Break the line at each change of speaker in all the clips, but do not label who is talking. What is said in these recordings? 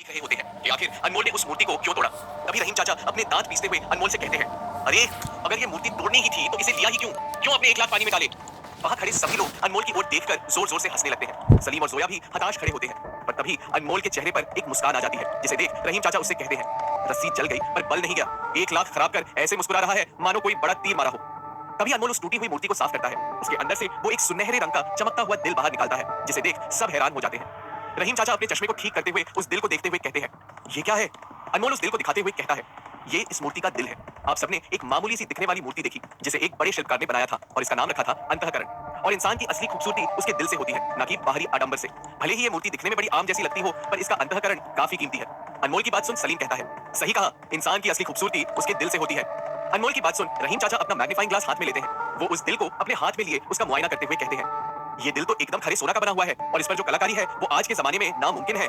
देख रहे होते हैं कि आखिर अनमोल ने उस मूर्ति को क्यों तोड़ा। तभी रहीम चाचा अपने दांत पीसते हुए अनमोल से कहते हैं, अरे अगर ये मूर्ति तोड़नी ही थी तो इसे लिया ही क्यों, क्यों अपने 1 लाख पानी में डाले। वहां खड़े सभी लोग अनमोल की ओर देखकर जोर जोर से हंसने लगते हैं। सलीम और जोया भी हताश खड़े होते हैं, पर तभी अनमोल के चेहरे पर एक मुस्कान आ जाती है, जिसे देख रहीम चाचा उससे कहते हैं, रस्सी जल गई पर बल नहीं गया। 1 लाख खराब कर ऐसे मुस्कुरा रहा है मानो कोई बड़ा तीर मारा हो। तभी अनमोल उस टूटी हुई मूर्ति को साफ करता है। उसके अंदर से वो एक सुनहरे रंग का चमकता हुआ दिल बाहर निकालता है, जिसे देख सब हैरान हो जाते हैं। रहीम चाचा अपने चश्मे को ठीक करते हुए उस दिल को देखते हुए कहते हैं, ये क्या है। अनमोल उस दिल को दिखाते हुए कहता है, ये इस मूर्ति का दिल है। आप सबने एक मामूली सी दिखने वाली मूर्ति देखी, जिसे एक बड़े शिल्पकार ने बनाया था और इसका नाम रखा था अंतःकरण। और इंसान की असली खूबसूरती उसके दिल से होती है, न कि बाहरी आडंबर से। भले ही ये मूर्ति दिखने में बड़ी आम जैसी लगती हो, पर इसका अंतःकरण काफी कीमती है। अनमोल की बात सुन सलीम कहता है, सही कहा, इंसान की असली खूबसूरती उसके दिल से होती है। अनमोल की बात सुन रहीम चाचा अपना मैग्नीफाइंग ग्लास हाथ में लेते हैं। वो उस दिल को अपने हाथ में लिए उसका मुआयना करते हुए कहते हैं, ये दिल तो एकदम खरे सोना का बना हुआ है और इस पर जो कलाकारी है वो आज के जमाने में नामुमकिन है।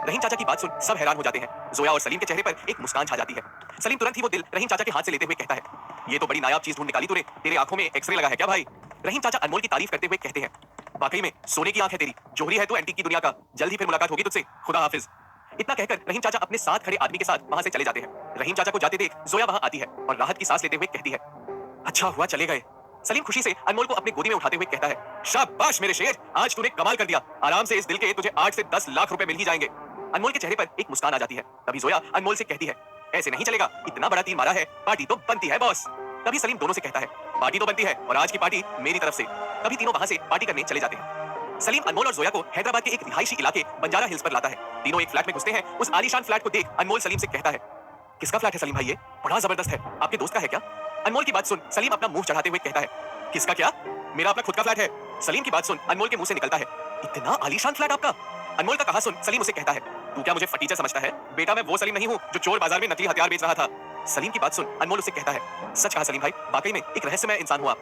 रहीम चाचा की बात सुन सब हैरान हो जाते हैं। जोया और सलीम के चेहरे पर एक मुस्कान छा जाती है। सलीम तुरंत ही वो दिल रहीम चाचा के हाथ से लेते हुए कहता है, ये तो बड़ी नायाब चीज ढूंढ निकाली तूने, तेरे आंखों में एक्सरे लगा है क्या भाई। रहीम चाचा अनमोल की तारीफ करते हुए कहते हैं, वाकई में सोने की आंख है तेरी, जोहरी है तू एंटीक की दुनिया का। जल्द ही फिर मुलाकात होगी तुझसे, खुदा हाफिज। इतना कहकर रहीम चाचा अपने साथ खड़े आदमी के साथ वहां से चले जाते हैं। रहीम चाचा को जाते देख जोया वहां आती है और राहत की सांस लेते हुए कहती है, अच्छा हुआ चले गए। सलीम खुशी से अनमोल को अपनी गोदी में उठाते हुए कहता है, शाबाश मेरे शेर, आज तूने कमाल कर दिया। आराम से इस दिल के तुझे 8 से 10 लाख रुपए मिल ही जाएंगे। अनमोल के चेहरे पर एक मुस्कान आ जाती है। तभी जोया अनमोल से कहती है, ऐसे नहीं चलेगा, इतना बड़ा तीर मारा है, पार्टी तो बनती है बॉस। तभी सलीम दोनों से कहता है, पार्टी तो बनती है और आज की पार्टी मेरी तरफ से। तभी तीनों वहां से पार्टी करने चले जाते हैं। सलीम अनमोल और जोया को हैदराबाद के एक रिहायशी इलाके बंजारा हिल्स पर लाता है। तीनों एक फ्लैट में घुसते हैं। उस आलीशान फ्लैट को देख अनमोल सलीम से कहता है, किसका फ्लैट है सलीम भाई, ये बड़ा जबरदस्त है, आपके दोस्त का है क्या। अनमोल की बात सुन सलीम अपना मुंह चढ़ाते हुए कहता है, किसका क्या, मेरा अपना खुद का फ्लैट है। सलीम की बात सुन अनमोल के मुंह से निकलता है, इतना आलीशान फ्लैट आपका। अनमोल का कहा सुन सलीम उसे कहता है, तू क्या मुझे फटीचर समझता है, बेटा मैं वो सलीम नहीं हूं जो चोर बाजार में नकली हथियार बेच रहा था। सलीम की बात सुन अनमोल उसे कहता है, सच कहा सलीम भाई, वाकई में एक रहस्यमय इंसान हुआ।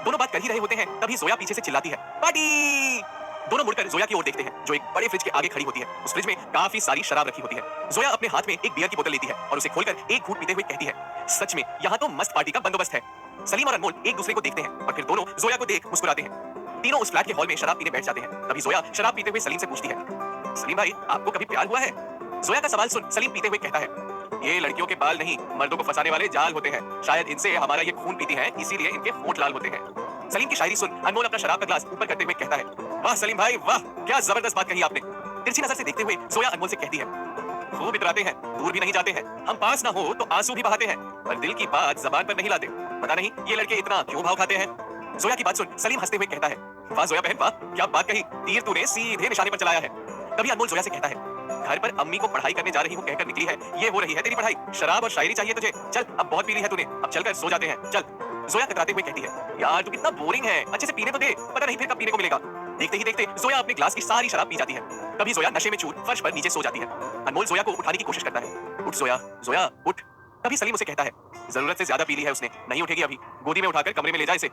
दोनों बात कर ही रहे होते हैं, तभी जोया पीछे से चिल्लाती है, पार्टी। दोनों मुड़कर जोया की ओर देखते हैं, जो एक बड़े फ्रिज के आगे खड़ी होती है। उस फ्रिज में काफी सारी शराब रखी होती है। जोया अपने हाथ में एक बियर की बोतल लेती है और उसे खोलकर एक घूंट पीते हुए कहती है, सच में यहाँ तो मस्त पार्टी का बंदोबस्त है। सलीम और अनमोल एक दूसरे को देखते हैं और फिर दोनों जोया को देख मुस्कुराते हैं। तीनों उस फ्लैट के हॉल में शराब पीने बैठ जाते हैं। तभी जोया शराब पीते हुए सलीम से पूछती है, सलीम भाई आपको कभी प्यार हुआ है। जोया का सवाल सुन सलीम पीते हुए कहता है, ये लड़कियों के बाल नहीं, मर्दों को फंसाने वाले जाल होते हैं, शायद इनसे हमारा ये खून पीती हैं, इसीलिए इनके होंठ लाल होते हैं। सलीम की शायरी सुन अनमोल अपना शराब का ग्लास ऊपर करते हुए कहता है, वाह सलीम भाई वाह, क्या जबरदस्त बात कही आपने। तिरछी नजर से देखते हुए जोया अनमोल से कहती है, खूब इतराते हैं, दूर भी नहीं जाते हैं, हम पास ना हो तो आंसू भी बहाते हैं, पर दिल की बात जबान पर नहीं लाते, पता नहीं ये लड़के इतना क्यों भाव खाते हैं। जोया की बात सुन सलीम हंसते हुए कहता है, वाह जोया बहन वाह, क्या बात कही, तीर तूने सीधे निशाने पर चलाया है। तभी अनमोल जोया से कहता है, घर पर अम्मी को पढ़ाई करने जा रही हूँ कहकर निकली है, ये हो रही है तेरी पढ़ाई, शराब और शायरी चाहिए तुझे, चल अब बहुत पी ली है तूने, अब चलकर सो जाते हैं चल। जोया कतराते हुए कहती है, यार तू कितना बोरिंग है, अच्छे से पीने तो दे, पता नहीं फिर कब पीने को मिलेगा। देखते ही देखते जोया अपने ग्लास की सारी शराब पी जाती है। तभी जोया नशे में चूर फर्श पर नीचे सो जाती है। अनमोल जोया को उठाने की कोशिश करता है, उठ जोया, जोया उठ। तभी सलीम उसे कहता है, जरूरत से ज्यादा पी ली है उसने, नहीं उठेगी अभी, गोदी में उठाकर कमरे में ले जा इसे।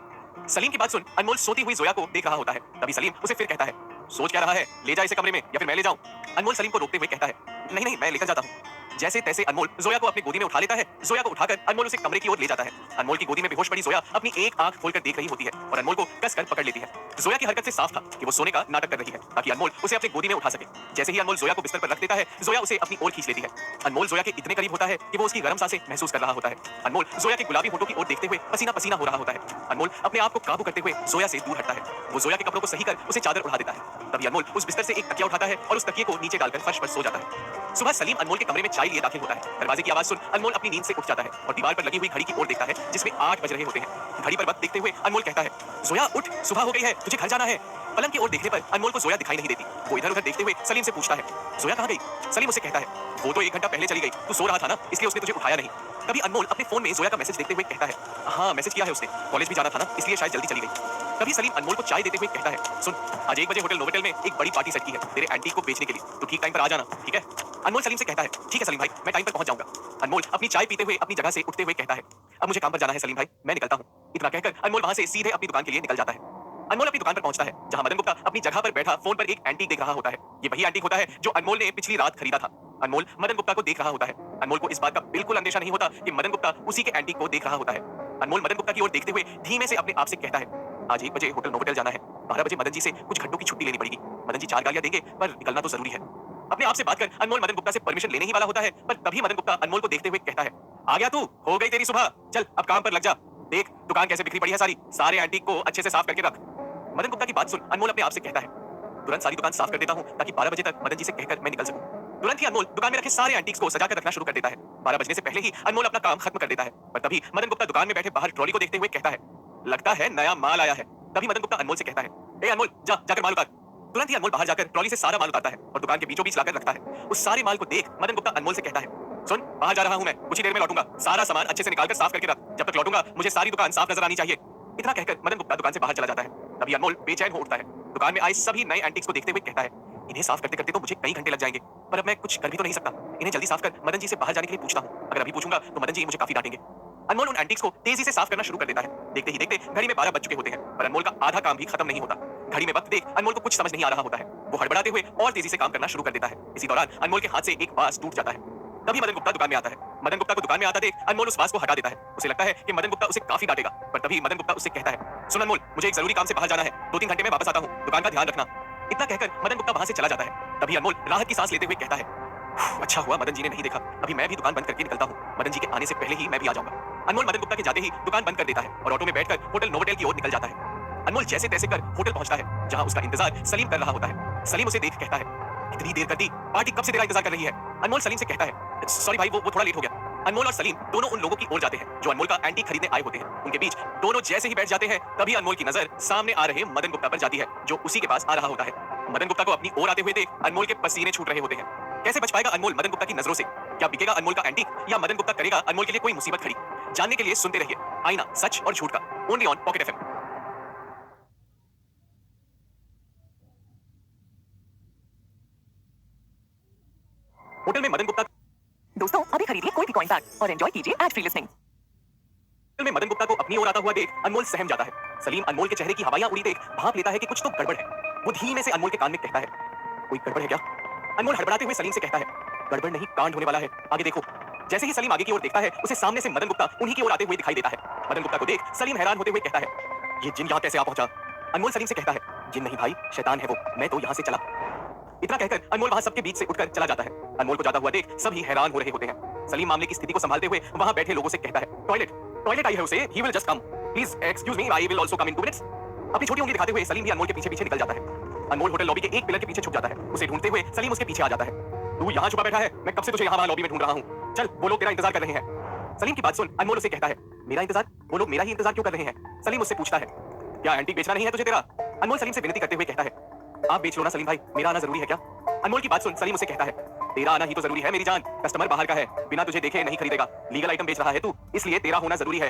सलीम की बात सुन अनमोल सोती हुई जोया को देख रहा होता है। तभी सलीम उसे फिर कहता है, सोच क्या रहा है, ले जा इसे कमरे में या फिर मैं ले जाऊं। अनमोल सलीम को रोकते हुए कहता है, नहीं नहीं मैं लेकर जाता हूं। जैसे तैसे अनमोल जोया को अपनी गोदी में उठा लेता है। जोया को उठाकर अनमोल उसे कमरे की ओर ले जाता है। अनमोल की गोदी में बेहोश पड़ी जोया अपनी एक आंख खोलकर देख रही होती है और अनमोल को कसकर पकड़ लेती है। जोया की हरकत से साफ था कि वो सोने का नाटक कर रही है, ताकि अनमोल उसे अपनी गोदी में उठा सके। जैसे ही अनमोल जोया को बिस्तर पर रख देता है, जोया उसे अपनी ओर खींच लेती है। अनमोल जोया के इतने करीब होता है कि वो उसकी गर्म सांसें महसूस कर रहा होता है। अनमोल जोया के गुलाबी होठों की ओर देखते हुए पसीना पसीना हो रहा होता है। अनमोल अपने आप को काबू करते हुए जोया से दूर हटता है। वो जोया के कपड़ों को सही कर उसे चादर उड़ा देता है। तभी अनमोल उस बिस्तर से एक तकिया उठाता है और उस तकिए को नीचे डालकर फर्श पर सो जाता है। सुबह सलीम अनमोल के कमरे में चाय लिए दाखिल होता है। दरवाजे की आवाज सुन अनमोल अपनी नींद से उठ जाता है और दीवार पर लगी हुई घड़ी की ओर देखता है, जिसमें 8 बज रहे होते हैं। घड़ी पर वक्त देखते हुए अनमोल कहता है, जोया उठ, सुबह हो गई है, तुझे घर जाना है। पलंग की ओर देखने पर अनमोल को जोया दिखाई नहीं देती। वो इधर उधर देखते हुए सलीम से पूछता है, जोया कहाँ गई। सलीम उसे कहता है, वो तो 1 घंटा पहले चली गई, तू सो रहा था ना, इसलिए उसने तुझे उठाया नहीं। तभी अनमोल अपने फोन में जोया का मैसेज देखते हुए कहता है, हाँ मैसेज किया है उसने, कॉलेज भी जाना था ना, इसलिए शायद जल्दी चली गई। तभी सलीम अनमोल को चाय देते हुए कहता है, सुन आज 1 बजे होटल नोवोटेल में एक बड़ी पार्टी सेट की है तेरे एंटीक को बेचने के लिए, तू ठीक टाइम पर आ जाना, ठीक है। अनमोल सलीम से कहता है, ठीक है सलीम भाई, मैं टाइम पर पहुंच जाऊंगा। अनमोल अपनी चाय पीते हुए अपनी जगह से उठते हुए कहता है, अब मुझे काम पर जाना है सलीम भाई, मैं निकलता हूं। इतना कहकर अनमोल वहां से सीधे अपनी दुकान के लिए निकल जाता है। अनमोल अपनी दुकान पर पहुंचता है, जहां मदन गुप्ता अपनी जगह पर बैठा फोन पर एक एंटीक देख रहा होता है। ये वही एंटीक होता है जो अनमोल ने पिछली रात खरीदा था। अनमोल मदन गुप्ता को देख रहा होता है। अनमोल को इस बात का बिल्कुल अंदेशा नहीं होता कि मदन गुप्ता उसी के एंटीक को देख रहा होता है। अनमोल मदन गुप्ता की ओर देखते हुए धीमे से अपने आप से कहता है, आज 1 बजे होटल नोवोटेल जाना है, 12 बजे मदन जी से कुछ घंटों की छुट्टी लेनी पड़ेगी। मदन जी 4 गालियां देंगे पर निकलना तो जरूरी है। अपने आप से बात कर अनमोल मदन गुप्ता से परमिशन लेने ही वाला होता है, पर तभी मदन गुप्ता अनमोल को देखते हुए कहता है, आ गया तू, हो गई तेरी सुबह, चल अब काम पर लग जा, देख दुकान कैसे बिखरी पड़ी है सारी, सारे एंटीक को अच्छे से साफ करके रख। मदन गुप्ता की बात सुन अनमोल अपने आप से कहता है, तुरंत सारी दुकान साफ कर देता हूं ताकि 12 बजे तक मदन जी से कहकर मैं निकल सकूं। तुरंत ही अनमोल दुकान में रखे सारे एंटीक्स को सजाकर रखना शुरू कर देता है। 12 बजने से पहले ही अनमोल अपना काम खत्म कर देता है, पर तभी मदन गुप्ता दुकान में बैठे बाहर ट्रॉली को देखते हुए कहता है, लगता है नया माल आया है। तभी मदन गुप्ता अनमोल से कहता है, ए अनमोल जाकर माल उतार। तुरंत ही अनमोल बाहर जाकर ट्रॉली से सारा माल उतारता है और दुकान के बीचों बीच लाकर रखता है। उस सारे माल को देख मदन गुप्ता अनमोल से कहता है, सुन बाहर जा रहा हूं मैं, कुछ ही देर में लौटूंगा, सारा सामान अच्छे से निकालकर साफ करके रख, जब तक लौटूंगा मुझे सारी दुकान साफ नजर आनी चाहिए। इतना कहकर मदन गुप्ता दुकान से बाहर चला जाता है। तभी अनमोल बेचैन हो उठता है, दुकान में आए सभी नए एंटीक्स को देखते हुए कहता है, इन्हें साफ करते करते तो मुझे कई घंटे लग जाएंगे, पर अब मैं कुछ कर भी तो नहीं सकता, इन्हें जल्दी साफ कर मदन जी से बाहर जाने के लिए पूछता हूं, अगर अभी पूछूंगा तो मदन जी मुझे काफी डांटेंगे। अनमोल उन एंटीक्स को तेजी से साफ करना शुरू कर देता है। देखते ही देखते घड़ी में 12 बज चुके होते हैं, पर अनमोल का आधा काम भी खत्म नहीं होता। घड़ी में वक्त देख अनमोल को कुछ समझ नहीं आ रहा होता है, वो हड़बड़ाते हुए और तेजी से काम करना शुरू कर देता है। इसी दौरान अनमोल के हाथ से एक बांस टूट जाता है। तभी मदन गुप्ता दुकान में आता है। मदन गुप्ता को दुकान में आता देख अनमोल उस बांस को हटा देता है। उसे लगता है कि मदन गुप्ता उसे काफी डांटेगा, पर तभी मदन गुप्ता उससे कहता है, सुन अनमोल, मुझे एक जरूरी काम से बाहर जाना है, 2-3 घंटे में वापस आता हूं, दुकान का ध्यान रखना। इतना कहकर मदन गुप्ता वहां से चला जाता है। तभी अनमोल राहत की सांस लेते हुए कहता है, अच्छा हुआ मदन जी ने नहीं देखा, अभी मैं भी दुकान बंद करके निकलता हूं, मदन जी के आने से पहले ही मैं भी आ जाऊंगा। अनमोल मदन गुप्ता के जाते ही दुकान बंद कर देता है और ऑटो में बैठकर होटल नोवोटेल की ओर निकल जाता है। अनमोल जैसे तैसे कर होटल पहुंचता है, जहां उसका इंतजार सलीम कर रहा होता है। सलीम उसे देख कहता है, इतनी देर कर दी, पार्टी कब से तेरा इंतजार कर रही है। अनमोल सलीम से कहता है, सॉरी भाई वो थोड़ा लेट हो गया। अनमोल और सलीम दोनों उन लोगों की ओर जाते हैं जो अनमोल का एंटीक खरीदने आए होते हैं। उनके बीच दोनों जैसे ही बैठ जाते हैं, तभी अनमोल की नजर सामने आ रहे मदन गुप्ता पर जाती है, जो उसी के पास आ रहा होता है। मदन गुप्ता को अपनी ओर आते हुए देख अनमोल के पसीने छूट रहे होते हैं। कैसे बच पाएगा अनमोल मदन गुप्ता की नजरों से? क्या बिकेगा अनमोल का एंटीक, या मदन गुप्ता करेगा अनमोल के लिए कोई मुसीबत खड़ी? जानने के लिए सुनते रहिए आईना, सच और झूठ का, only on pocket FM. Hotel में मदन गुप्ता
दोस्तों अभी खरीदिए कोई भी कॉइन पैक और एंजॉय कीजिए एड फ्री लिसनिंग।
होटल में मदन गुप्ता को अपनी ओर आता हुआ देख अनमोल सहम जाता है। सलीम अनमोल के चेहरे की हवाइयां उड़ी देख भाप लेता है कि कुछ तो गड़बड़ है। वो धीमे से अनमोल के कान में कहता है, कोई गड़बड़ है क्या? अनमोल हड़बड़ाते हुए सलीम से कहता है, गड़बड़ नहीं, कांड होने वाला है, आगे देखो। जैसे ही सलीम आगे की ओर देखता है, उसे सामने से मदन गुप्ता उन्हीं की ओर आते हुए दिखाई देता है। मदन गुप्ता को देख सलीम हैरान होते हुए कहता है, ये जिन यहाँ कैसे आ पहुंचा? अनमोल सलीम से कहता है, जिन नहीं भाई, शैतान है वो, मैं तो यहाँ से चला। इतना कहकर अनमोल वहां सबके बीच से उठकर चला जाता है। अनमोल को जाता हुआ देख सभी हैरान हो रहे होते हैं। सलीम मामले की स्थिति को संभालते हुए वहां बैठे लोगों से कहता है, टॉयलेट आई है उसे, he will just come, please excuse me, I will also come in 2 minutes. अपनी छोटी उंगली दिखाते हुए सलीम भी अनमोल के पीछे पीछे निकल जाता है। अनमोल होटल लॉबी के एक पिलर के पीछे छुप जाता है। उसे ढूंढते हुए सलीम उसके पीछे आ जाता है। तू यहाँ छुपा बैठा है, मैं कब से तुझे यहाँ लॉबी में ढूंढ रहा हूँ, चल वो लोग तेरा इंतजार कर रहे हैं। सलीम की बात सुन अनमोल उसे कहता है, मेरा इंतजार? वो लोग मेरा ही इंतजार क्यों कर रहे हैं? सलीम उससे पूछता है, क्या एंटीक बेचना नहीं है तुझे तेरा? अनमोल सलीम से विनती करते हुए कहता है, आप बेच लो ना सलीम भाई, मेरा आना जरूरी है क्या? अनमोल की बात सुन सलीम उसे कहता है, तेरा आना ही तो जरूरी है मेरी जान, कस्टमर बाहर का है, बिना तुझे देखे नहीं खरीदेगा, लीगल आइटम बेच रहा है तू, इसलिए तेरा होना जरूरी है।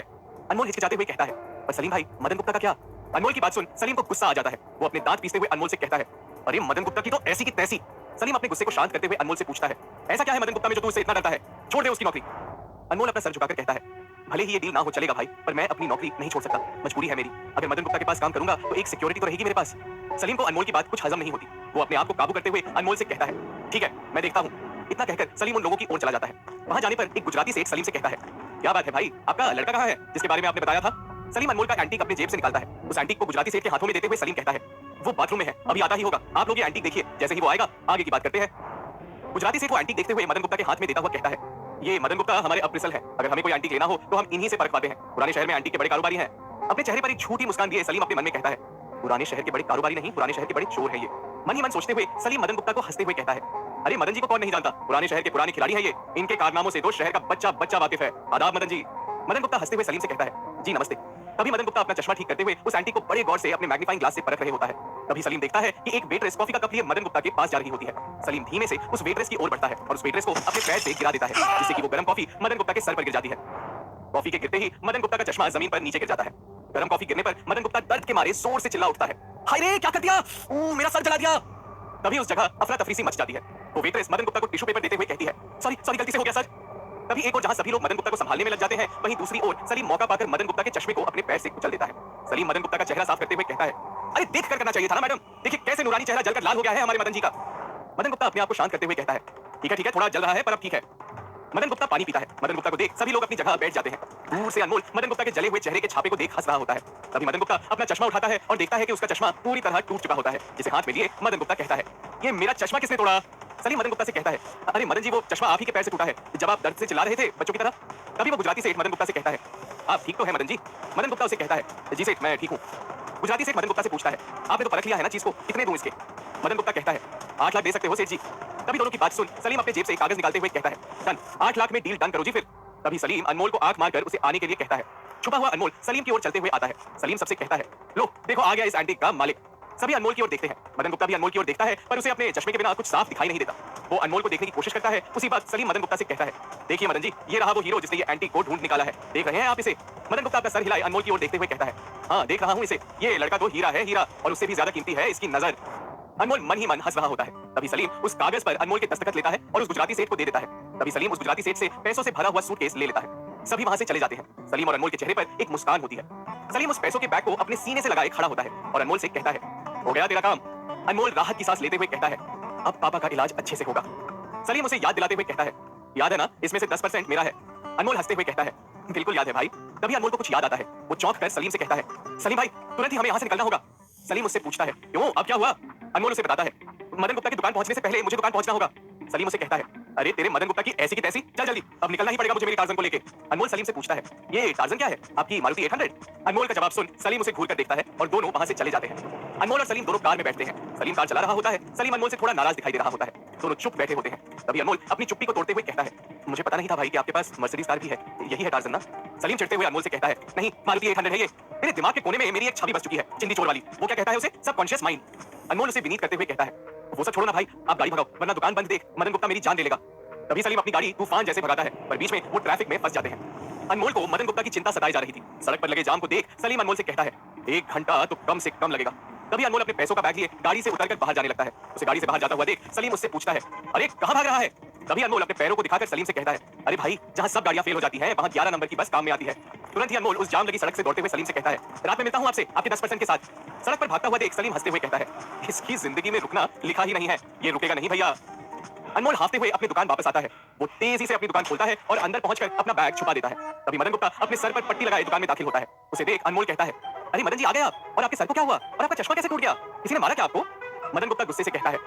अनमोल हिचकिचाते हुए कहता है, पर सलीम भाई मदन गुप्ता का क्या? अनमोल की बात सुन सलीम को गुस्सा आ जाता है। वो अपने दांत पीसते हुए अनमोल से कहता है, अरे मदन गुप्ता की तो ऐसी की तैसी। सलीम अपने गुस्से को शांत करते हुए अनमोल से पूछता है, ऐसा क्या है मदन गुप्ता में जो तू उससे इतना डरता है? छोड़ दे उसकी नौकरी। अनमोल अपना सर झुकाकर कहता है, भले ही ये डील ना हो चलेगा भाई, पर मैं अपनी नौकरी नहीं छोड़ सकता, मजबूरी है मेरी। अगर मदन गुप्ता के पास काम करूंगा तो एक सिक्योरिटी तो रहेगी मेरे पास। सलीम को अनमोल की बात कुछ हजम नहीं होती। वो अपने आप को काबू करते हुए अनमोल से कहता है, ठीक है मैं देखता हूँ। इतना कहकर सलीम उन लोगों की ओर चला जाता है। वहां जाने पर एक गुजराती सेठ सलीम से कहता है, क्या बात है भाई, आपका लड़का कहाँ है जिसके बारे में आपने बताया था? सलीम अनमोल का एंटीक अपने जेब से निकालता है। उस एंटीक को गुजराती सेठ के हाथों में देते हुए सलीम कहता है, वो बाथरूम में है, अभी आता ही होगा, आप लोग ये एंटीक देखिए, जैसे ही वो आएगा आगे की बात करते हैं। गुजराती सेठ वो एंटीक देखते हुए मदन गुप्ता के हाथ में देता हुआ कहता है, ये मदन गुप्ता हमारे अप्रिसल है, अगर हमें कोई एंटीक लेना हो तो हम इन्हीं से परख पाते हैं, पुराने शहर में एंटीक के बड़े कारोबारी हैं। अपने चेहरे पर एक झूठी मुस्कान दिए सलीम अपने मन में कहता है, पुराने शहर के बड़े कारोबारी नहीं, पुराने शहर के बड़े चोर है ये। मन ही मन सोचते हुए सलीम मदन गुप्ता को हंसते हुए कहता है, अरे मदन जी को कौन नहीं जानता, पुराने शहर के पुराने खिलाड़ी हैं ये, इनके कारनामों से तो शहर का बच्चा बच्चा वाकिफ है। आदाब मदन जी। मदन गुप्ता हंसते हुए सलीम से कहता है, जी नमस्ते। तभी मदन गुप्ता अपना चश्मा ठीक करते हुए उस एंटीक को बड़े गौर से अपने मैग्नीफाइंग ग्लास से परख रहे होता है। तभी सलीम देखता है कि एक वेट्रेस कॉफी का कप लिए मदन गुप्ता के पास जा रही होती है। सलीम धीमे से उस वेट्रेस की ओर बढ़ता है और उस वेट्रेस को अपने पैर से गिरा देता है, जिससे कि वो गर्म कॉफी मदन गुप्ता के सर पर गिर जाती है। कॉफी के गिरते ही मदन गुप्ता का चश्मा जमीन पर नीचे गिर जाता है। गर्म कॉफी गिरने पर मदन गुप्ता दर्द के मारे जोर से चिल्ला उठता है, हाय रे क्या कर दिया, मेरा सर जला दिया। तभी उस जगह अफरा तफरी सी मच जाती है। वो वेट्रेस मदन गुप्ता को टिश्यू पेपर देते हुए कहती है, सॉरी गलती से हो गया सर। तभी एक और जहां सभी लोग मदन गुप्ता को संभालने में लग जाते हैं, वहीं दूसरी ओर सलीम मौका पाकर मदन गुप्ता के चश्मे को अपने पैर से कुचल देता है। सलीम मदन गुप्ता का चेहरा साफ करते हुए कहता है, अरे देख कर करना चाहिए था ना मैडम, देखिए कैसे नूरानी चेहरा जलकर लाल हो गया है हमारे मदन जी का। मदन गुप्ता अपने आप को शांत करते हुए कहता है, ठीक है थोड़ा जल रहा है पर अब ठीक है। मदन गुप्ता पानी पीता है। मदन गुप्ता को देख सभी लोग अपनी जगह बैठ जाते हैं। दूर से अनमोल मदन गुप्ता के जले हुए चेहरे के छापे को देख हंस रहा होता है। तभी मदन गुप्ता अपना चश्मा उठाता है और देखता है कि उसका चश्मा पूरी तरह टूट चुका होता है, जिसे हाथ में लिए मदन गुप्ता कहता है, ये मेरा चश्मा किसने तोड़ा? सलीम मदन गुप्ता से कहता है, अरे मदन जी वो चश्मा आप ही के पैर से टूटा है जब आप दर्द से चिल्ला रहे थे बच्चों की तरह। तभी वो गुजराती सेठ मदन गुप्ता से कहता है, आप ठीक तो है मदन जी? मदन गुप्ता उसे कहता है, जी सेठ मैं ठीक हूँ। गुजराती सेठ मदन गुप्ता से पूछता है, आपने तो परख लिया है ना चीज को, कितने दूं इसके? मदन गुप्ता कहता है, 8 लाख दे सकते हो सेठ जी। तभी दोनों की बात सुन सलीम अपने जेब से एक कागज निकालते हुए कहता है, डन, 8 लाख में डील डन करो जी फिर। तभी सलीम अनमोल को आंख मारकर उसे आने के लिए कहता है। छुपा हुआ अनमोल सलीम की ओर चलते हुए आता है। सलीम सबसे कहता है, लो देखो आ गया इस एंटीक का मालिक। सभी अनमोल की ओर देखते हैं। मदन गुप्ता भी अनमोल की ओर देखता है पर उसे अपने चश्मे के बिना कुछ साफ दिखाई नहीं देता। वो अनमोल को देखने की कोशिश करता है। उसी बात सलीम मदन गुप्ता से कहता है, देखिए मदन जी ये रहा वो हीरो जिसने ये एंटीक को ढूंढ निकाला है, देख रहे हैं आप इसे? मदन गुप्ता अपना सर हिलाए अनमोल की ओर देखते हुए कहता है, हाँ देख रहा हूँ इसे, ये लड़का तो हीरा है हीरा, और उससे भी ज्यादा कीमती है इसकी नजर। अनमोल मन ही मन हंस रहा होता है। तभी सलीम उस कागज पर अनमोल के दस्तखत लेता है और उस गुजराती सेठ को दे देता है। तभी सलीम उस गुजराती सेठ से पैसों से भरा हुआ सूटकेस ले लेता है। सभी वहां से चले जाते हैं। सलीम और अनमोल के चेहरे पर एक मुस्कान होती है। सलीम उस पैसों के बैग को अपने सीने से लगाए खड़ा होता है और अनमोल से कहता है, हो गया तेरा काम। अनमोल राहत की सांस लेते हुए कहता है, अब पापा का इलाज अच्छे से होगा। सलीम उसे याद दिलाते हुए कहता है, याद है ना इसमें से 10% मेरा है। अनमोल हंसते हुए कहता है, बिल्कुल याद है भाई। तभी अनमोल को कुछ याद आता है। वो चौंक कर सलीम से कहता है, सलीम भाई तुरंत ही हमें यहाँ से निकलना होगा। सलीम उससे पूछता है, क्यों अब क्या हुआ? अनमोल उसे बताता है, मदन गुप्ता की दुकान पहुंचने से पहले मुझे दुकान पहुंचना होगा। सलीम उसे कहता है, अरे तेरे मदन गुप्ता की ऐसी की तैसी, चल जल्दी अब निकलना ही पड़ेगा मुझे मेरी टार्जन को लेके। अनमोल सलीम से पूछता है, ये टार्जन क्या है? आपकी मारुति 800? अनमोल का जवाब सुन सलीम उसे घूर कर देखता है और दोनों वहां से चले जाते हैं। अनमोल और सलीम दोनों कार में बैठते हैं। सलीम कार चला रहा होता है। सलीम अनमोल से थोड़ा नाराज दिखाई दे रहा होता है। दोनों चुप बैठे होते हैं। तभी अनमोल अपनी चुप्पी को तोड़ते हुए कहता है, मुझे पता नहीं था भाई कि आपके पास मर्सिडीज कार भी है, यही है टार्जन ना? सलीम चिढ़ते हुए अनमोल से कहता है, नहीं मारुति 800 है ये। मेरे दिमाग के कोने में मेरी एक छवि बस चुकी है, चिंदी चोर वाली। वो क्या कहता है उसे? Subconscious mind. अनमोल उसे विनीत करते हुए कहता है, वो सब छोड़ो ना भाई, आप गाड़ी भगाओ वरना दुकान बंद देख मदन गुप्ता मेरी जान ले लेगा। तभी सलीम अपनी गाड़ी तूफान जैसे भगाता है पर बीच में वो ट्रैफिक में फंस जाते हैं। अनमोल को मदन गुप्ता की चिंता सताई जा रही थी। सड़क पर लगे जाम को देख सलीम अनमोल से कहता है, 1 घंटा तो कम से कम लगेगा। तभी अनमोल अपने पैसों का बैग लिए गाड़ी से उतरकर बाहर जाने लगता है। उसे गाड़ी से बाहर जाता हुआ देख सलीम उससे पूछता है, अरे कहां भाग रहा है? तभी अनमोल अपने पैरों को दिखाकर सलीम से कहता है, अरे भाई जहां सब गाड़ियां फेल हो जाती हैं वहां 11 नंबर की बस काम में आती है। तुरंत ही अनमोल उस जाम लगी सड़क से दौड़ते हुए सलीम से कहता है, रात में मिलता हूं आपसे आपके 10% के साथ। सड़क पर भागता हुआ देख सलीम हंसते हुए कहता है, इसकी जिंदगी में रुकना लिखा ही नहीं है, ये रुकेगा नहीं भैया। अनमोल हाफते हुए अपनी दुकान वापस आता है। वो तेजी से अपनी दुकान खोलता है और अंदर पहुंचकर अपना बैग छुपा देता है। तभी मदन गुप्ता अपने सर पर पट्टी लगाए दुकान में दाखिल होता है। उसे देख अनमोल कहता है, अरे मदन जी आ गए आप, और आपके सर को क्या हुआ? और आपका चश्मा कैसे टूट गया? किसी ने मारा क्या आपको? मदन गुप्ता गुस्से से कहता है,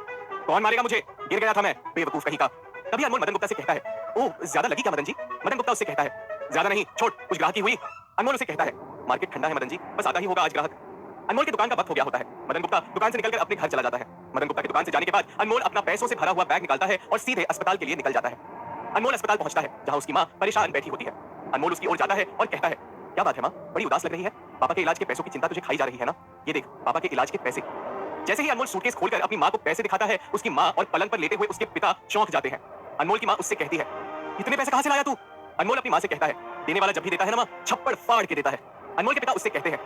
कौन मारेगा मुझे, गिर गया था मैं, बेवकूफ कहीं का। तभी अनमोल मदन गुप्ता से कहता है, ओह ज्यादा लगी क्या मदन जी? मदन गुप्ता उससे कहता है, ज्यादा नहीं छोड़, कुछ ग्राहकी हुई? अनमोल उसे कहता है, मार्केट ठंडा है मदन जी, बस आता ही होगा आज ग्राहक। अनमोल की दुकान का वक्त हो गया होता है। मदन गुप्ता दुकान से निकलकर अपने घर चला जाता है। मदन गुप्ता की दुकान से जाने के बाद अनमोल अपना पैसों से भरा हुआ बैग निकालता है और सीधे अस्पताल के लिए निकल जाता है। अनमोल अस्पताल पहुंचता है जहां उसकी मां परेशान बैठी होती है। अनमोल उसकी ओर जाता है और कहता है, क्या बात है मां, बड़ी उदास लग रही है? पापा के इलाज के पैसों की चिंता तुझे खाई जा रही है ना? ये देख पापा के इलाज के पैसे। जैसे ही अनमोल सूटकेस खोलकर अपनी मां को पैसे दिखाता है, उसकी मां और पलंग पर लेटे हुए उसके पिता चौंक जाते हैं। अनमोल की मां उससे कहती है, इतने पैसे कहां से लाया तू? अनमोल अपनी मां से कहता है, देने वाला जब भी देता है ना मां, छप्पड़ फाड़ के देता है। अनमोल के पिता उससे कहते हैं,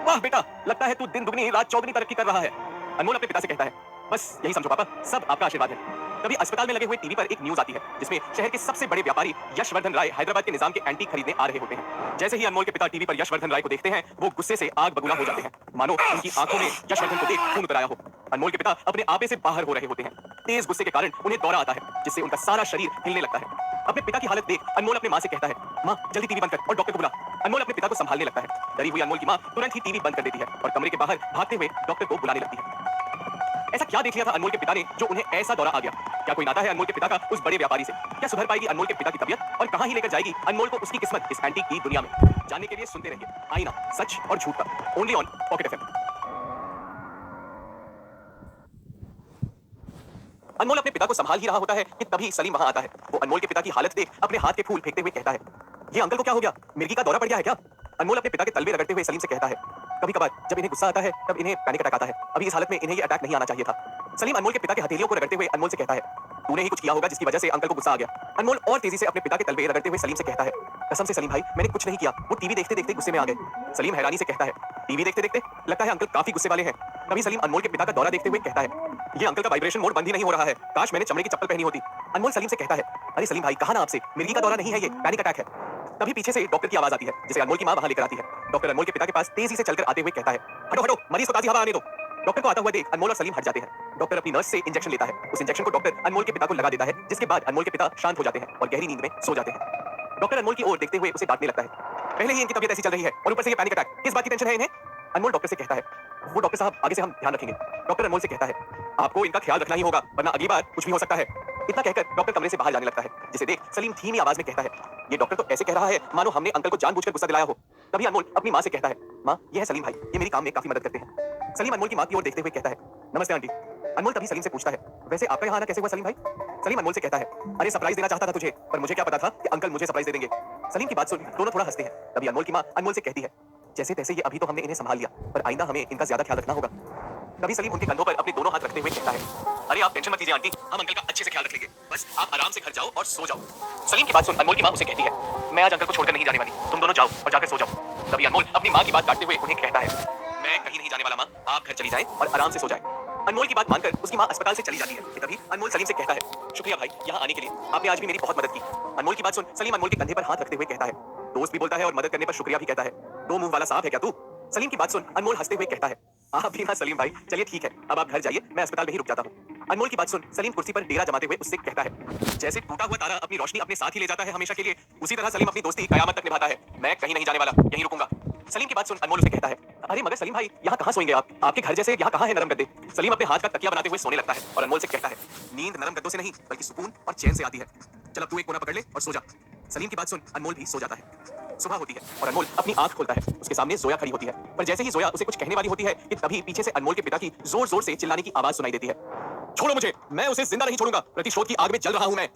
वाह बेटा, लगता है तू दिन दुगनी रात चौगुनी तरक्की कर रहा है। अनमोल अपने पिता से कहता है, बस यही समझो पापा, सब आपका आशीर्वाद है। तभी अस्पताल में लगे हुए टीवी पर एक न्यूज आती है जिसमें शहर के सबसे बड़े व्यापारी यशवर्धन राय हैदराबाद के निजाम के एंटीक खरीदने आ रहे होते हैं। जैसे ही अनमोल के पिता टीवी पर यशवर्धन राय को देखते हैं, वो गुस्से से आग बबूला हो जाते हैं, मानो उनकी आंखों में यशवर्धन को देख खून उतर आया हो। अनमोल के पिता अपने आपे से बाहर हो रहे होते हैं। तेज गुस्से के कारण उन्हें दौरा आता है जिससे उनका सारा शरीर हिलने लगता है। अपने पिता की हालत देख अनमोल अपने मां से कहता है, मां जल्दी टीवी बंद कर और डॉक्टर को बुला। अनमोल अपने पिता को संभालने लगता है। डरी हुई अनमोल की मां तुरंत ही टीवी बंद कर देती है और कमरे के बाहर भागते हुए डॉक्टर को बुलाने लगती है। ऐसा क्या देख लिया था अनमोल के पिता ने जो उन्हें ऐसा दौरा आ गया? क्या कोई नाता है अनमोल के पिता का उस बड़े व्यापारी से? क्या सुधर पाएगी अनमोल के पिता की तबीयत और कहां ही लेकर जाएगी अनमोल को उसकी किस्मत इस एंटीक की दुनिया में? जानने के लिए सुनते रहिए आईना, सच और झूठ पर, ओनली ऑन पॉकेट एफएम। अनमोल अपने पिता को संभाल ही रहा होता है कि तभी सलीम वहां आता है। वो अनमोल के पिता की हालत देख अपने हाथ के फूल फेंकते हुए कहता है, ये अंकल को क्या हो गया? मिर्गी का दौरा पड़ गया है क्या? अनमोल अपने पिता के तलवे रगड़ते हुए सलीम से कहता है, कभी कभार जब इन्हें गुस्सा आता है तब इन्हें पैनिक अटैक आता है। अभी इस हालत में इन्हें ये अटैक नहीं आना चाहिए था। सलीम अनमोल के पिता के हथेलियों को रगड़ते हुए अनमोल से कहता है, तूने ही कुछ किया होगा जिसकी वजह से अंकल को गुस्सा आ गया। अनमोल और तेजी से अपने पिता के तलवे रगड़ते हुए सलीम से कहता है, कसम से सलीम भाई मैंने कुछ नहीं किया, वो टीवी देखते देखते गुस्से में आ गए। सलीम हैरानी से कहता है, टीवी देखते देखते? लगता है अंकल काफी गुस्से वाले हैं। तभी सलीम अनमोल के पिता का दौरा देखते हुए कहता है, ये अंकल का वाइब्रेशन मोड बंद ही नहीं हो रहा है, काश मैंने चमड़े की चप्पल पहनी होती। अनमोल सलीम से कहता है, अरे सलीम भाई कहा ना आपसे, मिर्गी का दौरा नहीं है, ये पैनिक अटैक है। तभी पीछे से डॉक्टर की आवाज आती है जिसे अनमोल की मां वहां लेकर आती है। डॉक्टर अनमोल के पिता के पास तेजी से चलकर आते हुए कहता है, हटो हटो, मरीज को ताजी हवा आने दो। डॉक्टर को आता हुआ देख अनमोल और सलीम हट जाते हैं। डॉक्टर अपनी नर्स से इंजेक्शन लेता है। उस इंजेक्शन को डॉक्टर अनमोल के पिता को लगा देता है, जिसके बाद अनमोल के पिता शांत हो जाते हैं और गहरी नींद में सो जाते हैं। डॉक्टर अनमोल की ओर देखते हुए उसे डांटने लगता है, पहले ही इनकी तबीयत ऐसी चल रही है और ऊपर से ये पैनिक अटैक, किस बात की टेंशन है इन्हें? अनमोल डॉक्टर से कहता है, वो डॉक्टर साहब आगे से हम ध्यान रखेंगे। डॉक्टर अनमोल से कहता है, आपको इनका ख्याल रखना ही होगा वरना अगली बार कुछ भी हो सकता है। इतना कहकर डॉक्टर कमरे से बाहर जाने लगता है, जिसे देख सलीम धीमी आवाज में कहता है, ये डॉक्टर तो ऐसे कह रहा है मानो हमने अंकल को जानबूझकर गुस्सा दिलाया हो। तभी अनमोल अपनी माँ से कहता है, माँ ये है सलीम भाई, ये मेरी काम में काफी मदद करते हैं। सलीम अनमोल की माँ की ओर देखते हुए कहता है, नमस्ते आंटी। अनमोल तभी सलीम से पूछता है, वैसे आपका यहाँ आना कैसे हुआ सलीम भाई? सलीम अनमोल से कहता है, अरे सरप्राइज देना चाहता था तुझे, पर मुझे क्या पता था कि अंकल मुझे सरप्राइज दे देंगे। सलीम की बात सुन दोनों थोड़ा हंसते हैं। तभी अनमोल की माँ अनमोल से कहती है, जैसे तैसे ये अभी तो हमने इन्हें संभाल लिया, पर आइंदा हमें इनका ज्यादा ख्याल रखना होगा। तभी सलीम उनके कंधों पर अपने दोनों हाथ रखते हुए कहता है, अरे आप टेंशन मत लीजिए आंटी, हम अंकल का अच्छे से ख्याल रख लेंगे, बस आप आराम से घर जाओ और सो जाओ। सलीम की बात सुन अनमोल की माँ उसे कहती है, मैं आज अंकल को छोड़कर नहीं जाने वाली, तुम दोनों जाओ और जाकर सो जाओ। तभी अनमोल अपनी माँ की बात काटते हुए उन्हें कहता है, मैं कहीं नहीं जाने वाला माँ, आप घर चली जाएं और आराम से सो जाएं। अनमोल की बात मानकर उसकी माँ अस्पताल से चली जाती है। तभी अनमोल सलीम से कहता है, शुक्रिया भाई यहाँ आने के लिए, आपने आज भी मेरी बहुत मदद की। अनमोल की बात सुन सलीम अनमोल के कंधे पर हाथ रखते हुए कहता है, दोस्त भी बोलता है और मदद करने पर शुक्रिया भी कहता है, दो मुंह वाला सांप है क्या तू? सलीम की बात सुन अनमोल हंसते हुए कहता है, आप भी ना सलीम भाई, चलिए ठीक है, अब आप घर जाइए, मैं अस्पताल में ही रुक जाता हूँ। अनमोल की बात सुन सलीम कुर्सी पर डेरा जमाते हुए उससे कहता है, जैसे टूटा हुआ तारा अपनी रोशनी अपने साथ ही ले जाता है हमेशा के लिए, उसी तरह सलीम अपनी दोस्ती कयामत तक निभाता है। मैं कहीं नहीं जाने वाला, यहीं रुकूंगा। सलीम की बात सुन अनमोल उसे कहता है, अरे मगर सलीम भाई यहाँ कहाँ सोएंगे आप? आपके घर जैसे यहाँ कहाँ है नरम गद्दे? सलीम अपने हाथ का तकिया बनाते हुए सोने लगता है और अनमोल से कहता है, नींद नरम गद्दों से नहीं बल्कि सुकून और चैन से आती है, चल अब तू एक कोना पकड़ ले और सो जा। सलीम की बात सुन अनमोल भी सो जाता है। सुबह होती है और अनमोल अपनी आंख खोलता है, उसके सामने जोया खड़ी होती है, पर जैसे ही जोया उसे कुछ कहने वाली होती है कि तभी पीछे से अनमोल के पिता की जोर जोर से चिल्लाने की आवाज सुनाई देती है, छोड़ो मुझे, मैं उसे जिंदा नहीं छोड़ूंगा, प्रतिशोध की आग में जल रहा हूं मैं।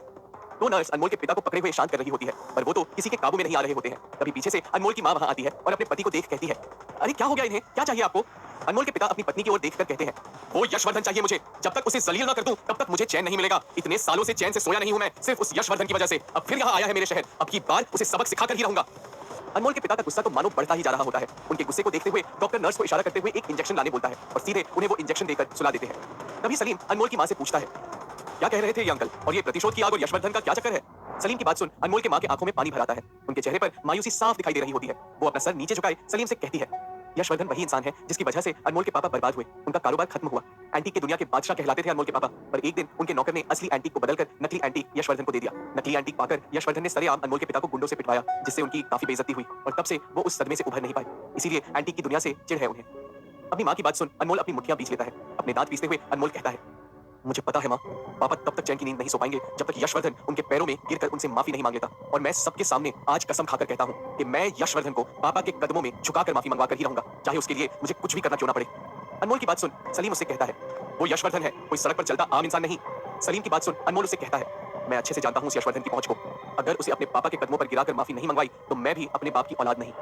तो नर्स अनमोल के पिता को पकड़े हुए शांत कर रही होती है, पर वो तो किसी के काबू में नहीं आ रहे होते हैं। तभी पीछे से अनमोल की मां वहां आती है और अपने पति को देख कहती है, अरे क्या हो गया इन्हें, क्या चाहिए आपको? अनमोल के पिता अपनी पत्नी की ओर देखकर कहते हैं, वो यशवर्धन चाहिए मुझे, जब तक उसे जलील ना कर दूं तब तक मुझे चैन नहीं मिलेगा। इतने सालों से चैन से सोया नहीं हूं मैं, सिर्फ उस यशवर्धन की वजह से। अब फिर यहाँ आया है मेरे शहर, अब की बार उसे सबक सिखाकर ही रहूंगा। अनमोल के पिता का गुस्सा तो मानो बढ़ता ही जा रहा होता है। उनके गुस्से को देखते हुए डॉक्टर नर्स को इशारा करते हुए एक इंजेक्शन लाने बोलता है और सीधे उन्हें वो इंजेक्शन देकर सुला देते हैं। तभी सलीम अनमोल की मां से पूछता है, क्या कह रहे थे ये अंकल, और ये प्रतिशोध की आग और यशवर्धन का क्या चक्कर है? सलीम की बात सुन अनमोल के मां के आंखों में पानी भर आता है, उनके चेहरे पर मायूसी साफ दिखाई दे रही होती है। वो अपना सर नीचे झुकाए सलीम से कहती है, यशवर्धन वही इंसान है जिसकी वजह से अनमोल के पापा बर्बाद हुए, उनका कारोबार खत्म हुआ। एंटीक की दुनिया के बादशाह कहलाते थे अनमोल के पापा, पर एक दिन उनके नौकर ने असली एंटीक को बदलकर नकली एंटीक यशवर्धन को दे दिया। नकली एंटीक पाकर यशवर्धन ने सरेआम अनमोल के पिता को गुंडों से पिटवाया, जिससे उनकी काफी बेइज्जती हुई और तब से वो उस सदमे से उभर नहीं पाए। इसीलिए एंटीक की दुनिया से चिढ़ है उन्हें। अपनी मां की बात सुन अनमोल अपनी मुट्ठियां बीच लेता है। अपने दांत पीसते हुए अनमोल कहता है, मुझे पता है मां, पापा तब तक चैन की नींद नहीं सो पाएंगे जब तक यशवर्धन उनके पैरों में गिरकर उनसे माफी नहीं मांग लेता। और मैं सबके सामने आज कसम खाकर कहता हूं कि मैं यशवर्धन को पापा के कदमों में झुकाकर माफी मंगवा कर ही रहूंगा, चाहे उसके लिए मुझे कुछ भी करना क्यों ना पड़े। अनमोल की बात सुन सलीम उससे कहता है, वो यशवर्धन है, कोई सड़क पर चलता आम इंसान नहीं। सलीम की बात सुन अनमोल उससे कहता है, मैं अच्छे से जानता हूं उस यशवर्धन की पहुंच को, अगर उसे अपने पापा के कदमों पर गिराकर माफी नहीं मंगवाई तो मैं भी अपने बाप की औलाद नहीं।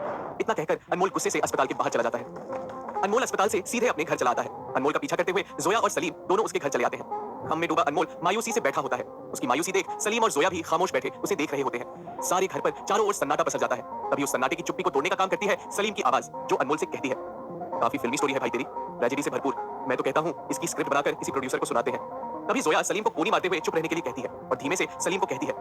इतना कहकर अनमोल गुस्से से अस्पताल के बाहर चला जाता है। अनमोल अस्पताल से सीधे अपने घर चला आता है। अनमोल का पीछा करते हुए जोया और सलीम दोनों उसके घर चले आते हैं। हम में डूबा अनमोल मायूसी से बैठा होता है। उसकी मायूसी देख सलीम और जोया भी खामोश बैठे उसे देख रहे होते हैं। सारे घर पर चारों ओर सन्नाटा पसर जाता है। तभी उस सन्नाटे की चुप्पी को तोड़ने का काम करती है सलीम की आवाज, जो अनमोल से कहती है, काफी फिल्मी स्टोरी है भाई तेरी, ट्रेजेडी से भरपूर। मैं तो कहता हूं इसकी स्क्रिप्ट बनाकर किसी प्रोड्यूसर को सुनाते हैं। तभी जोया सलीम को कोनी मारते हुए चुप रहने के लिए कहती है और धीमे से सलीम को कहती है,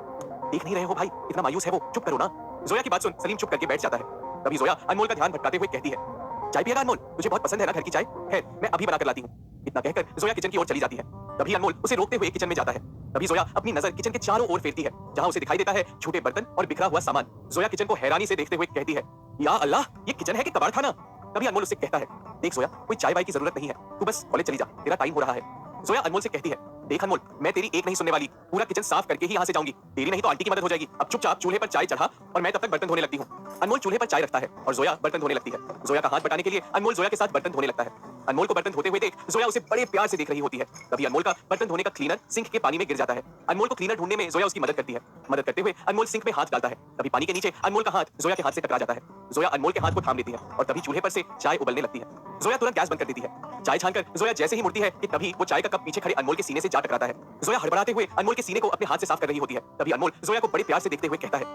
देख नहीं रहे हो भाई, इतना मायूस है वो, चुप करो ना। जोया की बात सुन सलीम चुप करके बैठ जाता है। तभी जोया अनमोल का ध्यान भटकाते हुए कहती है, चाय पिएगा अनमोल, तुझे बहुत पसंद है ना घर की चाय? है, मैं अभी बनाकर लाती हूँ। इतना कहकर जोया किचन की ओर चली जाती है। तभी अनमोल उसे रोकते हुए किचन में जाता है। तभी जोया अपनी नजर किचन के चारों ओर फेरती है, जहां उसे दिखाई देता है छोटे बर्तन और बिखरा हुआ सामान। जोया किचन को हैरानी से देखते हुए कहती है, या अल्लाह, ये किचन है कि कबाड़ खाना? तभी अनमोल उससे कहता है, देख जोया, कोई चाय वाय की जरूरत नहीं है, तू बस कॉलेज चली जा, तेरा टाइम हो रहा है। जोया अनमोल से कहती है, देख अनमोल, मैं तेरी एक नहीं सुनने वाली, पूरा किचन साफ करके ही यहाँ से जाऊंगी, तेरी नहीं तो आंटी की मदद हो जाएगी। अब चुपचाप चूल्हे पर चाय चढ़ा और मैं तब तक बर्तन धोने लगती हूँ। अनमोल चूल्हे पर चाय रखता है और जोया बर्तन धोने लगती है। जोया का हाथ बटाने के लिए अनमोल जोया के साथ बर्तन धोने लगता है। अनमोल को बर्तन धोते हुए देख जोया उसे बड़े प्यार से देख रही होती है। तभी अनमोल का बर्तन धोने का क्लीनर सिंक के पानी में गिर जाता है। अनमोल को क्लीनर ढूंढने में जोया उसकी मदद करती है। मदद करते हुए अनमोल सिंक में हाथ डालता है। तभी पानी के नीचे अनमोल का हाथ जोया के हाथ से टकरा जाता है। जोया अनमोल के हाथ को थाम लेती है और तभी चूल्हे पर से चाय उबलने लगती है। जोया तुरंत गैस बंद कर देती है। चाय छानकर जोया जैसे ही मुड़ती है कि तभी वो चाय का कप पीछे खड़े अनमोल के सीने से जा टकराता है। जोया हड़बड़ाते हुए अनमोल के सीने को अपने हाथ से साफ कर रही होती है। तभी अनमोल जोया को बड़े प्यार से देखते हुए कहता है,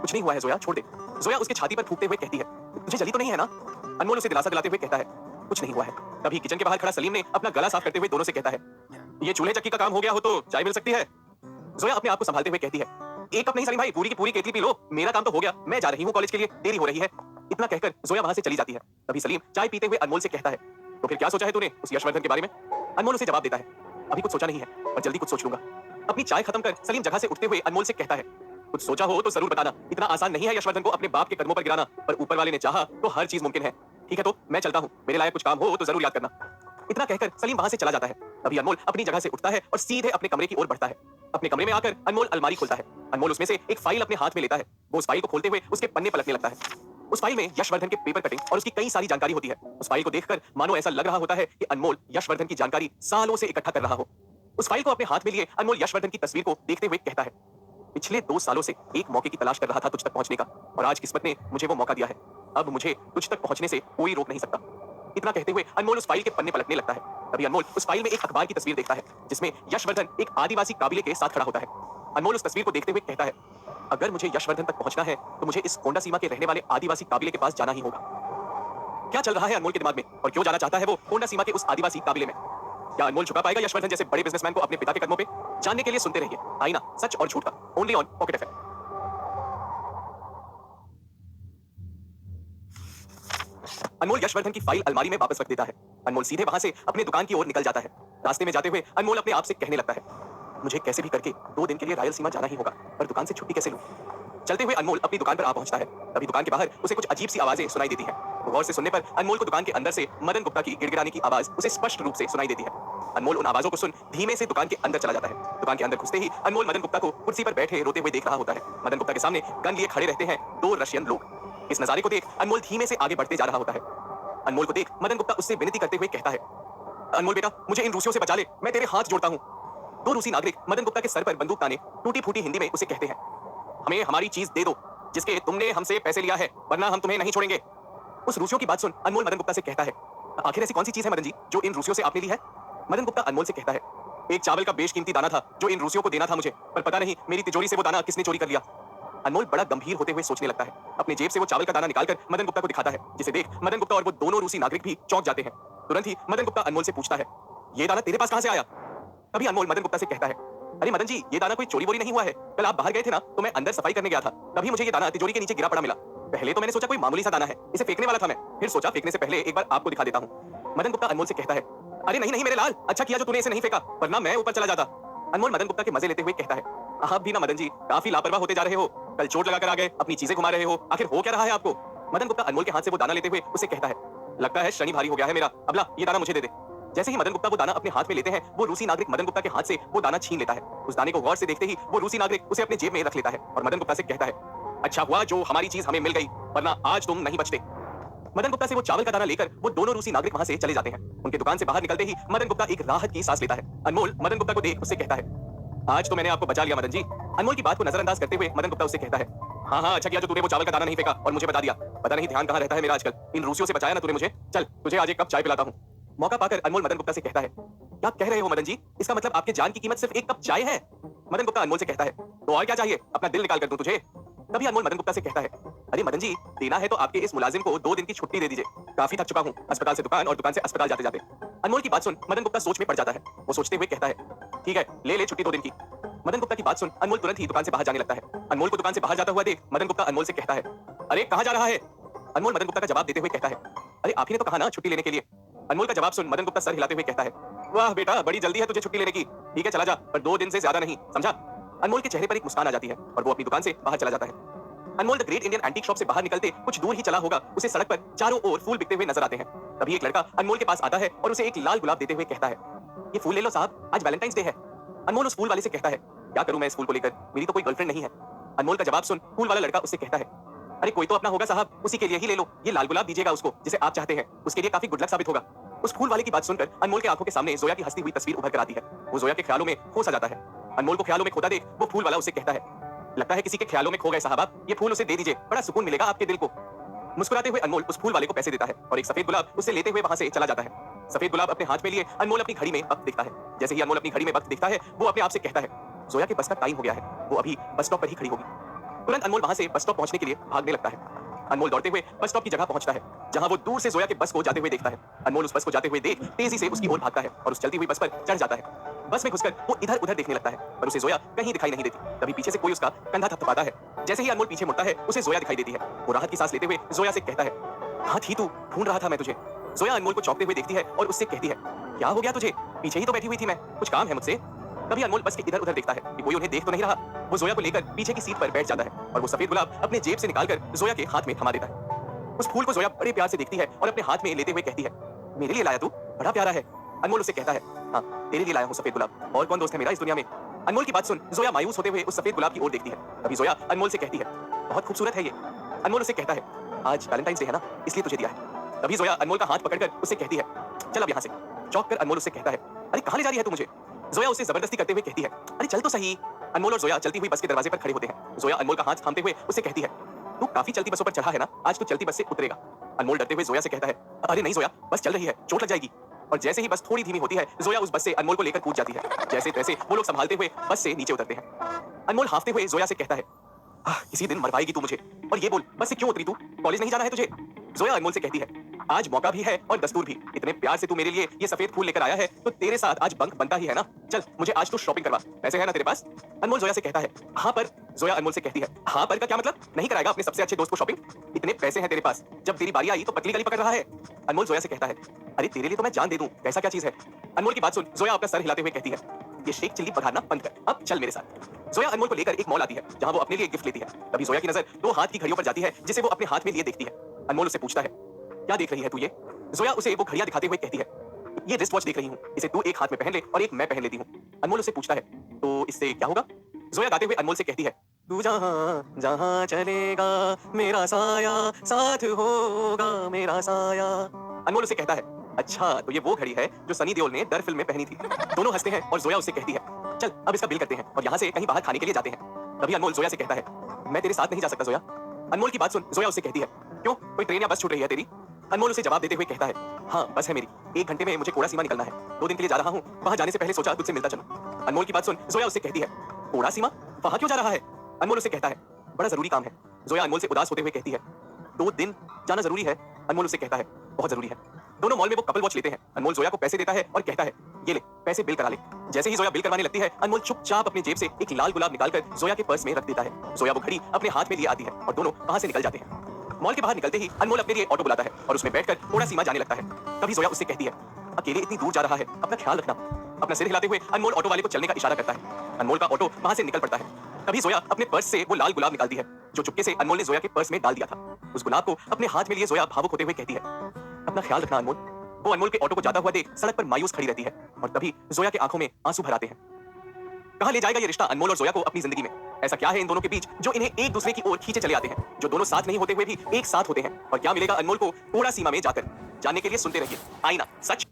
कुछ नहीं हुआ है जोया, छोड़ दे। जोया उसके छाती पर फूंकते हुए कहती है, तुझे जली तो नहीं है ना? अनमोल उसे दिलासा दिलाते हुए कहता है, कुछ नहीं हुआ है। तभी किचन के बाहर खड़ा सलीम ने अपना गला साफ करते हुए दोनों से कहता है, ये चूल्हे चक्की का काम हो गया हो तो चाय मिल सकती है? जोया अपने आप को संभालते हुए कहती है, एक कप नहीं सलीम भाई, पूरी की पूरी केतली पी लो, मेरा काम तो हो गया, मैं जा रही हूँ कॉलेज के लिए, देरी हो रही है। इतना कहकर जोया वहां से चली जाती है। तभी सलीम चाय पीते हुए अनमोल से कहता है, तो फिर क्या सोचा है तूने उस यशवर्धन के बारे में? अनमोल उसे जवाब देता है, अभी कुछ सोचा नहीं है, पर जल्दी कुछ सोच लूंगा। अपनी चाय खत्म कर सलीम जगह से उठते हुए अनमोल से कहता है, कुछ सोचा हो तो जरूर बताना, इतना आसान नहीं है यशवर्धन को अपने बाप के कदमों पर गिराना, पर ऊपर वाले ने चाहा तो हर चीज मुमकिन है। ठीक है तो मैं चलता हूँ, मेरे लायक कुछ काम हो तो जरूर याद करना। इतना कहकर सलीम वहां से चला जाता है। तभी अनमोल अपनी जगह से उठता है और सीधे अपने कमरे की ओर बढ़ता है। अपने कमरे में आकर अनमोल अलमारी खोलता है। अनमोल उसमें से एक फाइल अपने हाथ में लेता है। वो उस फाइल को खोलते हुए उसके पन्ने पलटने लगता है। उस फाइल में यशवर्धन के पेपर कटिंग और उसकी कई सारी जानकारी होती है। उस फाइल को देखकर मानो ऐसा लग रहा होता है कि अनमोल यशवर्धन की जानकारी सालों से इकट्ठा कर रहा हो। उस फाइल को अपने हाथ में लिए अनमोल यशवर्धन की तस्वीर को देखते हुए कहता है, पिछले 2 सालों से एक मौके की तलाश कर रहा था तुझ तक पहुंचने का, और आज किस्मत ने मुझे वो मौका दिया है। अब मुझे तुझ तक पहुंचने से कोई रोक नहीं सकता। इतना कहते हुए अनमोल उस फाइल के पन्ने पलटने लगता है। तभी अनमोल उस फाइल में एक अखबार की तस्वीर देखता है जिसमें यशवर्धन एक आदिवासी काबिले के साथ खड़ा होता है। अनमोल उस तस्वीर को देखते हुए कहता है, अगर मुझे यशवर्धन तक पहुंचना है तो मुझे इस कोंडा सीमा के रहने वाले आदिवासी काबिले के पास जाना ही होगा। क्या चल रहा है अनमोल के दिमाग में और क्यों जाना चाहता है वो कोंडा सीमा के उस आदिवासी काबिले में? क्या अनमोल झुका पाएगा यशवर्धन जैसे बड़े बिजनेसमैन को अपने पिता के कदमों पे? जानने के लिए सुनते रहिए आईना, सच और झूठ का, ओनली ऑन पॉकेट एफएम। अनमोल यशवर्धन की फाइल अलमारी में वापस रख देता है। अनमोल सीधे वहां से अपनी दुकान की ओर निकल जाता है। रास्ते में जाते हुए अनमोल अपने आप से कहने लगता है, मुझे कैसे भी करके 2 दिन के लिए रायलसीमा जाना ही होगा, पर दुकान से छुट्टी कैसे लूं? चलते हुए अनमोल अपनी दुकान पर आ पहुंचता है। तभी दुकान के बाहर उसे कुछ अजीब सी आवाजें सुनाई देती हैं। गौर से सुनने पर अनमोल को दुकान के अंदर से मदन गुप्ता की गिड़गिड़ाने की आवाज उसे स्पष्ट रूप से सुनाई देती है। अनमोल उन आवाजों को सुन धीमे से दुकान के अंदर चला जाता है। दुकान के अंदर घुसते ही अनमोल मदन गुप्ता को कुर्सी पर बैठे रोते हुए देख रहा होता है। मदन गुप्ता के सामने गन लिए खड़े रहते हैं 2 रशियन लोग। इस नजारे को देख अनमोल धीमे से आगे बढ़ते जा रहा होता है। अनमोल को देख मदन गुप्ता उससे विनती करते हुए कहता है, अनमोल बेटा, मुझे इन रूसियों से बचा ले, मैं तेरे हाथ जोड़ता हूँ। 2 रूसी नागरिक मदन गुप्ता के सर पर बंदूक ताने टूटी फूटी हिंदी में उसे कहते हैं, हमें हमारी चीज दे दो जिसके तुमने हमसे पैसे लिया है, वरना हम तुम्हें नहीं छोड़ेंगे। उस रूसियों की बात सुन अनमोल मदन गुप्ता से कहता है, आखिर ऐसी कौन सी चीज है मदन जी जो इन रूसियों से आपने ली है? मदन गुप्ता अनमोल से कहता है, एक चावल का बेशकीमती दाना था जो इन रूसियों को देना था मुझे, पर पता नहीं मेरी तिजोरी से वो दाना किसने चोरी कर लिया। अनमोल बड़ा गंभीर होते हुए सोचने लगता है। अपने जेब से वो चावल का दाना निकालकर मदन गुप्ता को दिखाता है, जिसे देख मदन गुप्ता और वो दोनों रूसी नागरिक भी चौंक जाते हैं। तुरंत ही मदन गुप्ता अनमोल से पूछता है, ये दाना तेरे पास कहां से आया? तभी अनमोल मदन गुप्ता से कहता है, अरे मदन जी, ये दाना कोई चोरी वोरी नहीं हुआ है। कल आप बाहर गए थे ना, तो मैं अंदर सफाई करने गया था, तभी मुझे ये दाना तिजोरी के नीचे गिरा पड़ा मिला। पहले तो मैंने सोचा कोई मामूली सा दाना है, इसे फेंकने वाला था मैं, फिर सोचा फेंकने से पहले एक बार आपको दिखा देता हूँ। मदन गुप्ता अनमोल से कहता है, अरे नहीं नहीं मेरे लाल, अच्छा किया जो तूने इसे नहीं फेंका, वरना मैं ऊपर चला जाता। अनमोल मदन गुप्ता के मजे लेते हुए कहता है, आप भी ना मदन जी काफी लापरवाह होते जा रहे हो, कल चोट लगाकर आ गए, अपनी चीजें घुमा रहे हो, आखिर हो क्या रहा है आपको? मदन गुप्ता अनमोल के हाथ से वो दाना लेते हुए उसे कहता है, लगता है शनि भारी हो गया है मेरा, अबला ये दाना मुझे दे दे। जैसे ही मदन गुप्ता वो दाना अपने हाथ में लेते हैं, वो रूसी नागरिक मदन गुप्ता के हाथ से वो दाना छीन लेता है। उस दाने को गौर से देखते ही वो रूसी नागरिक उसे अपने जेब में रख लेता है और मदन गुप्ता से कहता है, अच्छा हुआ जो हमारी चीज हमें मिल गई, वरना आज तुम नहीं बचते। मदन गुप्ता से वो चावल का दाना लेकर वो दोनों रूसी नागरिक वहां से चले जाते हैं। उनके दुकान से बाहर निकलते ही मदन गुप्ता एक राहत की सांस लेता है। अनमोल मदन गुप्ता को देख उससे कहता है, आज तो मैंने आपको बचा लिया मदन जी। अनमोल की बात को नजरअंदाज करते हुए मदन गुप्ता उससे कहता है, हाँ हाँ अच्छा किया जो तूने वो चावल का दाना नहीं फेंका और मुझे बता दिया, पता नहीं ध्यान कहाँ रहता है मेरा आजकल, इन रूसियों से बचाया ना तूने मुझे, चल तुझे आज एक कप चाय पिलाता हूँ। मौका पाकर अनमोल मदन गुप्ता से कहता है, क्या कह रहे हो मदन जी, इसका मतलब आपके जान की कीमत सिर्फ 1 कप चाय है? मदन गुप्ता अनमोल से कहता है, तो और क्या चाहिए, अपना दिल निकाल कर दूं तुझे? तभी अनमोल मदन गुप्ता से कहता है, अरे मदन जी, देना है तो आपके इस मुलाजिम को 2 दिन की छुट्टी दे दीजिए, काफी थक चुका हूँ अस्पताल से दुकान और दुकान से अस्पताल जाते जाते। अनमोल की बात सुन मदन गुप्ता सोच में पड़ जाता है। वो सोचते हुए कहता है, ठीक है ले ले छुट्टी 2 दिन की। मदन गुप्ता की बात सुन अनमोल तुरंत ही दुकान से बाहर जाने लगता है। अनमोल को दुकान से बाहर जाता हुआ देख मदन गुप्ता अनमोल से कहता है, अरे कहाँ जा रहा है? अनमोल मदन गुप्ता का जवाब देते हुए कहता है, अरे आप ही ने तो कहा ना छुट्टी लेने के लिए। अनमोल का जवाब सुन मदन गुप्ता सर हिलाते हुए कहता है, वाह बेटा बड़ी जल्दी है तुझे छुट्टी लेने की, ठीक है चला जा, पर 2 दिन से ज्यादा नहीं, समझा? अनमोल के चेहरे पर एक मुस्कान आ जाती है और वो अपनी दुकान से बाहर चला जाता है। Anmol the great Indian antique shop से बाहर निकलते कुछ दूर ही चला होगा, उसे सड़क पर चारों ओर फूल बिकते हुए नजर आते हैं। तभी एक लड़का अनमोल के पास आता है और उसे एक लाल गुलाब देते हुए कहता है, ये फूल ले लो साहब, आज वैलेंटाइंस डे है। अनमोल उस फूल वाले से कहता है, क्या करूं मैं इस फूल को लेकर, मेरी तो कोई गर्लफ्रेंड नहीं है। अनमोल का जवाब सुन फूल वाला लड़का उससे कहता है, अरे कोई तो अपना होगा साहब, उसी के लिए ही ले लो, ये लाल गुलाब दीजिएगा उसको जिसे आप चाहते हैं, उसके लिए काफी गुड लक साबित होगा। उस फूल वाले की बात सुनकर अनमोल के आंखों के सामने जोया की हंसती हुई तस्वीर उभर कर आती है। वो जोया के ख्यालों में खो सा जाता है। अनमोल को ख्यालों में खोता देख वो फूल वाला उससे कहता है, लगता है किसी के ख्यालों में खो गए साहब आप, ये फूल उसे दे दीजिए, बड़ा सुकून मिलेगा आपके दिल को। मुस्कुराते हुए अनमोल उस फूल वाले को पैसे देता है और एक सफेद गुलाब उसे लेते हुए वहां से चला जाता है। सफेद गुलाब अपने हाथ में लिए अनमोल अपनी घड़ी में वक्त देखता है। जैसे ही अनमोल अपनी घड़ी में वक्त देखता है, वो अपने आप से कहता है, जोया के बस का टाइम हो गया है, वो अभी बस स्टॉप पर ही खड़ी होगी। तुरंत अनमोल वहां से बस स्टॉप पहुंचने के लिए भागने लगता है। अनमोल दौड़ते हुए बस स्टॉप की जगह पहुंचता है, जहां वो दूर से जोया के बस को जाते हुए देखता है। अनमोल उस बस को जाते हुए देख तेजी से उसकी ओर भागता है और उस चलती हुई बस पर चढ़ जाता है। बस में घुसकर वो इधर उधर देखने लगता है, पर उसे जोया कहीं दिखाई नहीं देती। तभी पीछे से कोई उसका कंधा थपथपाता है। जैसे ही अनमोल पीछे मुड़ता है, उसे जोया दिखाई देती है। वो राहत की सांस लेते हुए जोया से कहता है, कहाँ थी तू, ढूंढ रहा था मैं तुझे। जोया अनमोल को चौंकते हुए देखती है और उससे कहती है, क्या हो गया तुझे, पीछे ही तो बैठी हुई थी मैं, कुछ काम है मुझसे? तभी अनमोल बस के इधर उधर देखता है कि कोई उन्हें देख तो नहीं रहा। वो जोया को लेकर पीछे की सीट पर बैठ जाता है और वो सफेद गुलाब अपने जेब से निकालकर जोया के हाथ में थमा देता है। उस फूल को जोया बड़े प्यार से देखती है और अपने हाथ में लेते हुए कहती है, मेरे लिए लाया तू, बड़ा प्यारा है। अनमोल उससे कहता है, हाँ तेरे लिए लाया हूँ सफेद गुलाब, और कौन दोस्त है मेरा इस दुनिया में। अनमोल की बात सुन जोया मायूस होते हुए उस सफेद गुलाब की ओर देखती है। तभी जोया अनमोल से कहती है, बहुत खूबसूरत है ये। अनमोल उससे कहता है, आज वैलेंटाइंस डे है ना, इसलिए तुझे दिया है। तभी जोया अनमोल का हाथ पकड़कर उससे कहती है, चल अब यहाँ से। चौंक कर अनमोल उससे कहता है, अरे कहाँ ले जा रही है तू मुझे। जोया उसे जबरदस्ती करते हुए कहती है, अरे चल तो सही। अनमोल और जोया चलती हुई बस के दरवाजे पर खड़े होते हैं। जोया अनमोल का हाथ थामते हुए उससे कहती है, तू काफी चलती बसों पर चढ़ा है ना, आज तू चलती बस से उतरेगा। अनमोल डरते हुए जोया से कहता है, अरे नहीं जोया, बस चल रही है, चोट लग जाएगी। और जैसे ही बस थोड़ी धीमी होती है, जोया उस बस से अनमोल को लेकर कूद जाती है। जैसे तैसे वो लोग संभालते हुए बस से नीचे उतरते हैं। अनमोल हांफते हुए जोया से कहता है, किसी दिन मर पाएगी तू मुझे। और ये बोल, बस से क्यों उतरी तू, कॉलेज नहीं जाना है तुझे। जोया अनमोल से कहती है, आज मौका भी है और दस्तूर भी। इतने प्यार से तू मेरे लिए ये सफेद फूल लेकर आया है, तो तेरे साथ आज बंक बनता ही है ना। चल मुझे आज तू शॉपिंग करवा, पैसे है ना तेरे पास। अनमोल जोया से कहता है, हाँ पर। जोया अनमोल से कहती है, हाँ पर का क्या मतलब, नहीं कराएगा अपने सबसे अच्छे दोस्त को शॉपिंग। इतने पैसे हैं तेरे पास, जब तेरी बारी आई तो पतली गली पकड़ रहा है। अनमोल जोया से कहता है, अरे तेरे लिए तो मैं जान दे दूं, ऐसा क्या चीज है। अनमोल की बात सुन जोया अपना सर हिलाते हुए कहती है, ये शेख चिल्ली पघारना बंद कर, अब चल मेरे साथ। जोया अनमोल को लेकर एक मॉल आती है, जहां वो अपने लिए गिफ्ट लेती है। तभी जोया की नजर दो हाथ की घड़ियों पर जाती है, जिसे वो अपने हाथ में लिए देखती है। अनमोल उससे पूछता है, क्या देख रही है तू ये। जोया उसे वो घड़ियां दिखाते हुए कहती है, ये रिस्ट वॉच देख रही हूँ, इसे तू एक हाथ में पहन ले और एक मैं पहन लेती हूँ। अनमोल उससे पूछता है, तो इससे क्या होगा। जोया गाते हुए अनमोल से कहती है, तू जहां जहां चलेगा मेरा साया साथ होगा मेरा साया। अनमोल उसे कहता है, अच्छा तो ये वो घड़ी है जो सनी देओल ने डर फिल्म में पहनी थी। दोनों हंसते हैं और जोया उससे कहती है, चल अब इसका बिल करते हैं और यहाँ से कहीं बाहर खाने के लिए जाते हैं। तभी अनमोल जोया से कहता है, मैं तेरे साथ नहीं जा सकता जोया। अनमोल की बात सुन जोया उससे कहती है, क्यों, कोई ट्रेन या बस छूट रही है तेरी। अनमोल उसे जवाब देते हुए कहता है, हाँ बस है मेरी, 1 घंटे में मुझे कोड़ा सीमा निकलना है, 2 दिन के लिए जा रहा हूँ, वहां जाने से पहले सोचा तुझसे मिलता चलूं। अनमोल की बात सुन जोया उससे कहती है, कोड़ा सीमा, वहां क्यों जा रहा है। अनमोल उसे कहता है, बड़ा जरूरी काम है। जोया अनमोल से उदास होते हुए कहती है, 2 दिन जाना जरूरी है। अनमोल उसे कहता है, बहुत जरूरी है। दोनों मॉल में वो कपल वॉच लेते हैं। अनमोल जोया को पैसे देता है और कहता है, ये ले पैसे बिल करा ले। जैसे ही जोया बिल करवाने लगती है, अनमोल चुपचाप अपनी जेब से एक लाल गुलाब निकालकर जोया के पर्स में रख देता है। जोया वो घड़ी अपने हाथ में लिए आती है और दोनों वहां से निकल जाते हैं। मॉल के बाहर निकलते ही अनमोल अपने लिए ऑटो बुलाता है और उसमें बैठकर कोड़ा सीमा जाने लगता है। तभी जोया उससे कहती है, अकेले इतनी दूर जा रहा है, अपना ख्याल रखना। अपना सिर हिलाते हुए अनमोल ऑटो वाले को चलने का इशारा करता है। अनमोल का ऑटो वहां से निकल पड़ता है। तभी जोया अपने पर्स से वो लाल गुलाब निकालती है जो चुपके से अनमोल ने जोया के पर्स में डाल दिया था। उस गुलाब को अपने हाथ में लिए जोया भावुक होते हुए कहती है, अपना ख्याल रखना अनमोल। वो अनमोल के ऑटो को जाता हुआ देख सड़क पर मायूस खड़ी रहती है और तभी जोया की आंखों में आंसू भर आते हैं। कहां ले जाएगा ये रिश्ता अनमोल और जोया को अपनी जिंदगी में। ऐसा क्या है इन दोनों के बीच जो इन्हें एक दूसरे की ओर खींचे चले आते हैं, जो दोनों साथ नहीं होते हुए भी एक साथ होते हैं। और क्या मिलेगा अनमोल को कोड़ा सीमा में जाकर, जानने के लिए सुनते रहिए आईना सच